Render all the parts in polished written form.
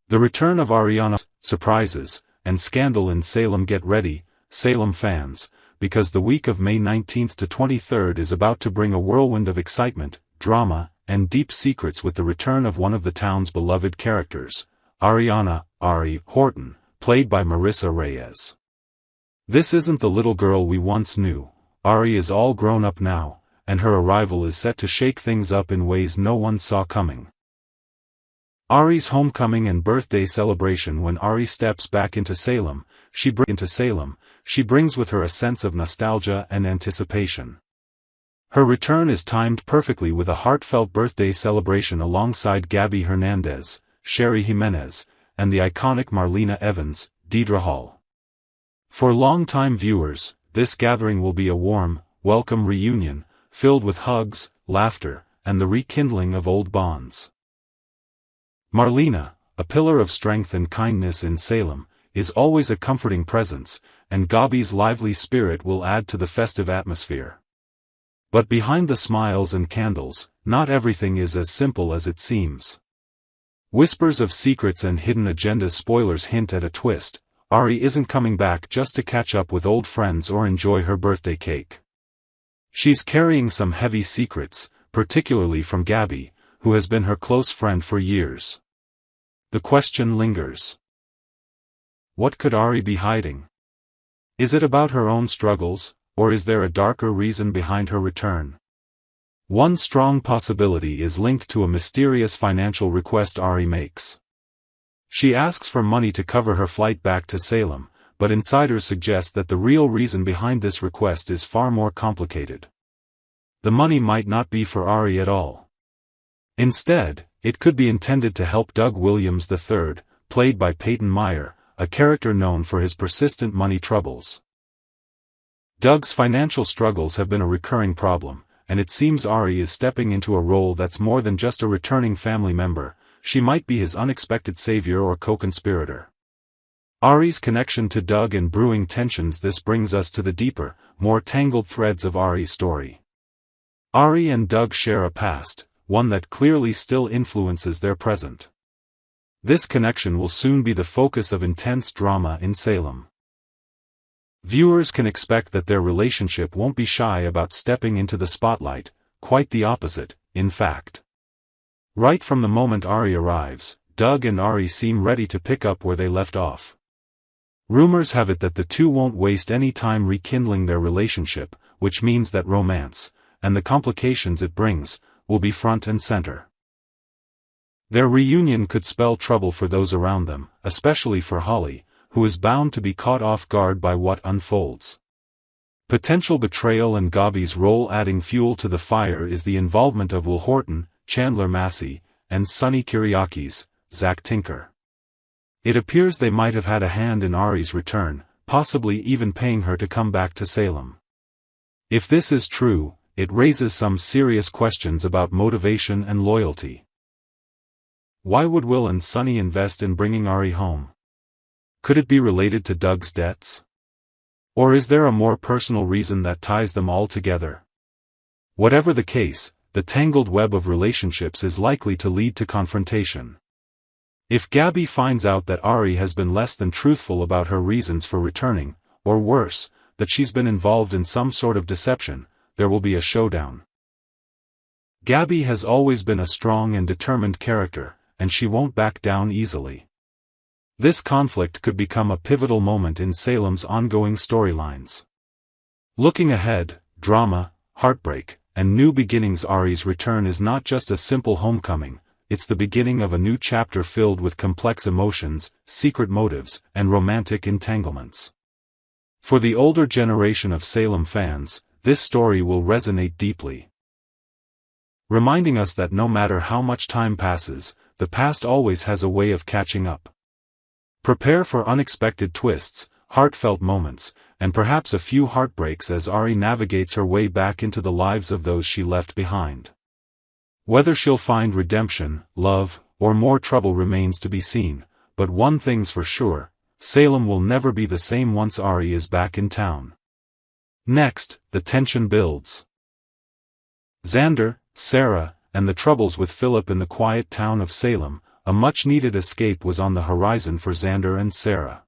The return of Ariana, surprises, and scandal in Salem. Get ready, Salem fans, because the week of May 19th to 23rd is about to bring a whirlwind of excitement, drama, and deep secrets with the return of one of the town's beloved characters, Ariana, Ari Horton, played by Marissa Reyes. This isn't the little girl we once knew. Ari is all grown up now, and her arrival is set to shake things up in ways no one saw coming. Ari's homecoming and birthday celebration. When Ari steps back into Salem, she brings with her a sense of nostalgia and anticipation. Her return is timed perfectly with a heartfelt birthday celebration alongside Gabby Hernandez, Sherry Jimenez, and the iconic Marlena Evans, Deidre Hall. For longtime viewers, this gathering will be a warm, welcome reunion, filled with hugs, laughter, and the rekindling of old bonds. Marlena, a pillar of strength and kindness in Salem, is always a comforting presence, and Gabby's lively spirit will add to the festive atmosphere. But behind the smiles and candles, not everything is as simple as it seems. Whispers of secrets and hidden agendas. Spoilers hint at a twist. Ari isn't coming back just to catch up with old friends or enjoy her birthday cake. She's carrying some heavy secrets, particularly from Gabby, who has been her close friend for years. The question lingers. What could Ari be hiding? Is it about her own struggles, or is there a darker reason behind her return? One strong possibility is linked to a mysterious financial request Ari makes. She asks for money to cover her flight back to Salem, but insiders suggest that the real reason behind this request is far more complicated. The money might not be for Ari at all. Instead, it could be intended to help Doug Williams III, played by Peyton Meyer, a character known for his persistent money troubles. Doug's financial struggles have been a recurring problem, and it seems Ari is stepping into a role that's more than just a returning family member. She might be his unexpected savior or co-conspirator. Ari's connection to Doug and brewing tensions. This brings us to the deeper, more tangled threads of Ari's story. Ari and Doug share a past, one that clearly still influences their present. This connection will soon be the focus of intense drama in Salem. Viewers can expect that their relationship won't be shy about stepping into the spotlight, quite the opposite, in fact. Right from the moment Ari arrives, Doug and Ari seem ready to pick up where they left off. Rumors have it that the two won't waste any time rekindling their relationship, which means that romance, and the complications it brings, will be front and center. Their reunion could spell trouble for those around them, especially for Holly, who is bound to be caught off guard by what unfolds. Potential betrayal and Gabby's role. Adding fuel to the fire is the involvement of Will Horton, Chandler Massey, and Sonny Kiriakis, Zach Tinker. It appears they might have had a hand in Ari's return, possibly even paying her to come back to Salem. If this is true, it raises some serious questions about motivation and loyalty. Why would Will and Sonny invest in bringing Ari home? Could it be related to Doug's debts? Or is there a more personal reason that ties them all together? Whatever the case, the tangled web of relationships is likely to lead to confrontation. If Gabby finds out that Ari has been less than truthful about her reasons for returning, or worse, that she's been involved in some sort of deception, there will be a showdown. Gabby has always been a strong and determined character, and she won't back down easily. This conflict could become a pivotal moment in Salem's ongoing storylines. Looking ahead, drama, heartbreak, and new beginnings. Ari's return is not just a simple homecoming, it's the beginning of a new chapter filled with complex emotions, secret motives, and romantic entanglements. For the older generation of Salem fans, this story will resonate deeply, reminding us that no matter how much time passes, the past always has a way of catching up. Prepare for unexpected twists, heartfelt moments, and perhaps a few heartbreaks as Ari navigates her way back into the lives of those she left behind. Whether she'll find redemption, love, or more trouble remains to be seen, but one thing's for sure, Salem will never be the same once Ari is back in town. Next, the tension builds. Xander, Sarah, and the troubles with Philip in the quiet town of Salem, a much-needed escape was on the horizon for Xander and Sarah.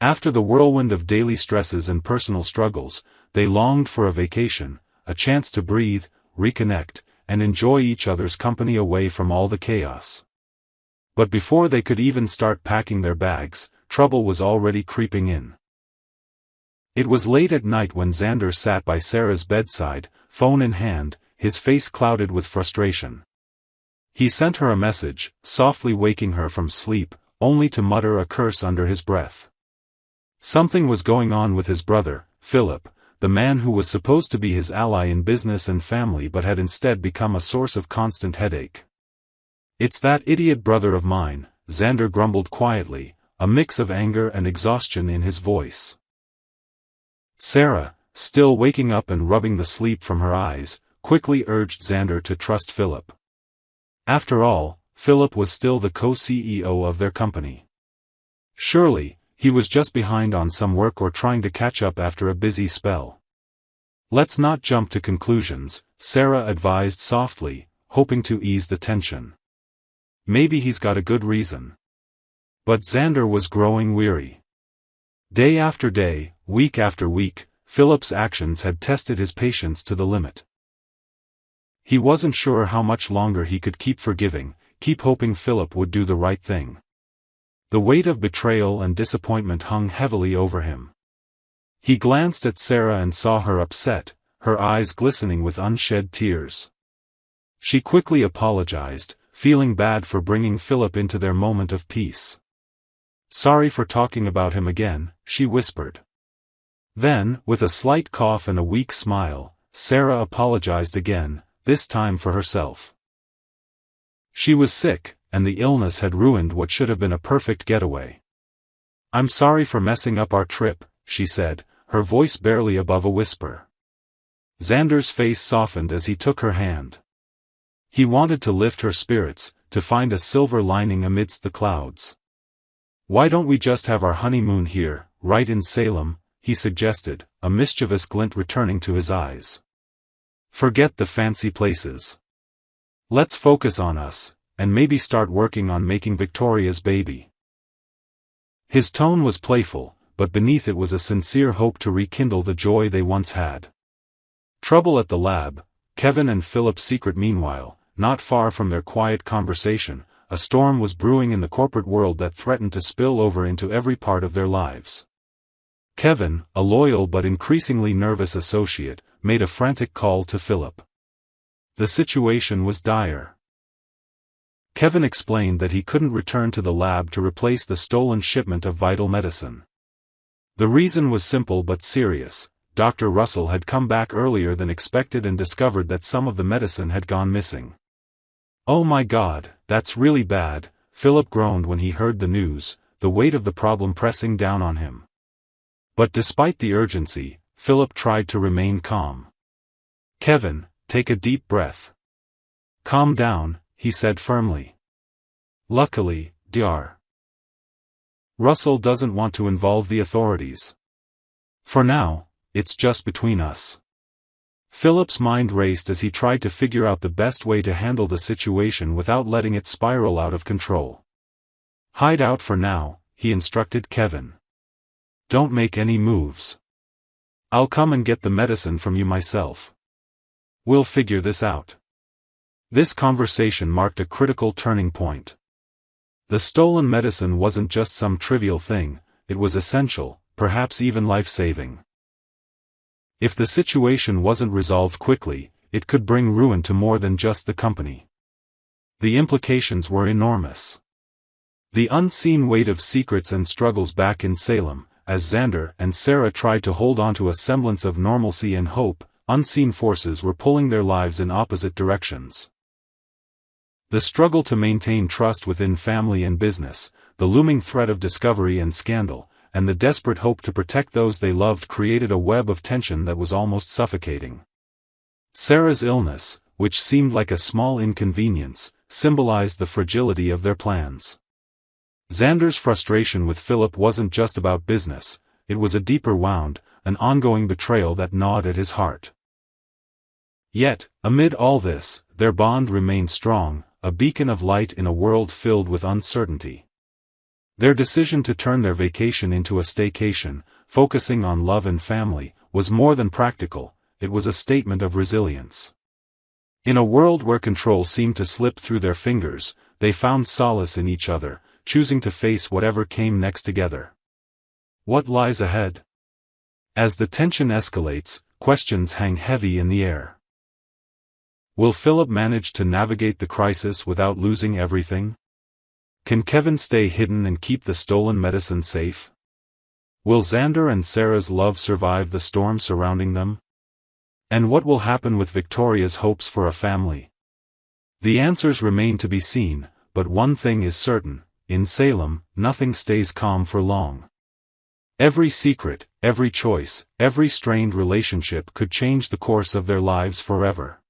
After the whirlwind of daily stresses and personal struggles, they longed for a vacation, a chance to breathe, reconnect, and enjoy each other's company away from all the chaos. But before they could even start packing their bags, trouble was already creeping in. It was late at night when Xander sat by Sarah's bedside, phone in hand, his face clouded with frustration. He sent her a message, softly waking her from sleep, only to mutter a curse under his breath. Something was going on with his brother, Philip, the man who was supposed to be his ally in business and family but had instead become a source of constant headache. "It's that idiot brother of mine," Xander grumbled quietly, a mix of anger and exhaustion in his voice. Sarah, still waking up and rubbing the sleep from her eyes, quickly urged Xander to trust Philip. After all, Philip was still the co-CEO of their company. Surely, he was just behind on some work or trying to catch up after a busy spell. "Let's not jump to conclusions," Sarah advised softly, hoping to ease the tension. "Maybe he's got a good reason." But Xander was growing weary. Day after day, week after week, Philip's actions had tested his patience to the limit. He wasn't sure how much longer he could keep forgiving, keep hoping Philip would do the right thing. The weight of betrayal and disappointment hung heavily over him. He glanced at Sarah and saw her upset, her eyes glistening with unshed tears. She quickly apologized, feeling bad for bringing Philip into their moment of peace. "Sorry for talking about him again," she whispered. Then, with a slight cough and a weak smile, Sarah apologized again, this time for herself. She was sick, and the illness had ruined what should have been a perfect getaway. "I'm sorry for messing up our trip," she said, her voice barely above a whisper. Xander's face softened as he took her hand. He wanted to lift her spirits, to find a silver lining amidst the clouds. "Why don't we just have our honeymoon here, right in Salem?" he suggested, a mischievous glint returning to his eyes. "Forget the fancy places. Let's focus on us, and maybe start working on making Victoria's baby." His tone was playful, but beneath it was a sincere hope to rekindle the joy they once had. Trouble at the lab, Kevin and Philip's secret. Meanwhile, not far from their quiet conversation, a storm was brewing in the corporate world that threatened to spill over into every part of their lives. Kevin, a loyal but increasingly nervous associate, made a frantic call to Philip. The situation was dire. Kevin explained that he couldn't return to the lab to replace the stolen shipment of vital medicine. The reason was simple but serious. Dr. Russell had come back earlier than expected and discovered that some of the medicine had gone missing. "Oh my God, that's really bad," Philip groaned when he heard the news, the weight of the problem pressing down on him. But despite the urgency, Philip tried to remain calm. "Kevin, take a deep breath. Calm down," he said firmly. "Luckily, Dr. Russell doesn't want to involve the authorities. For now, it's just between us." Philip's mind raced as he tried to figure out the best way to handle the situation without letting it spiral out of control. "Hide out for now," he instructed Kevin. "Don't make any moves. I'll come and get the medicine from you myself. We'll figure this out." This conversation marked a critical turning point. The stolen medicine wasn't just some trivial thing, it was essential, perhaps even life-saving. If the situation wasn't resolved quickly, it could bring ruin to more than just the company. The implications were enormous. The unseen weight of secrets and struggles back in Salem, as Xander and Sarah tried to hold on to a semblance of normalcy and hope, unseen forces were pulling their lives in opposite directions. The struggle to maintain trust within family and business, the looming threat of discovery and scandal, and the desperate hope to protect those they loved created a web of tension that was almost suffocating. Sarah's illness, which seemed like a small inconvenience, symbolized the fragility of their plans. Xander's frustration with Philip wasn't just about business, it was a deeper wound, an ongoing betrayal that gnawed at his heart. Yet, amid all this, their bond remained strong, a beacon of light in a world filled with uncertainty. Their decision to turn their vacation into a staycation, focusing on love and family, was more than practical, it was a statement of resilience. In a world where control seemed to slip through their fingers, they found solace in each other, choosing to face whatever came next together. What lies ahead? As the tension escalates, questions hang heavy in the air. Will Philip manage to navigate the crisis without losing everything? Can Kevin stay hidden and keep the stolen medicine safe? Will Xander and Sarah's love survive the storm surrounding them? And what will happen with Victoria's hopes for a family? The answers remain to be seen, but one thing is certain, in Salem, nothing stays calm for long. Every secret, every choice, every strained relationship could change the course of their lives forever.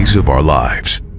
days of our lives.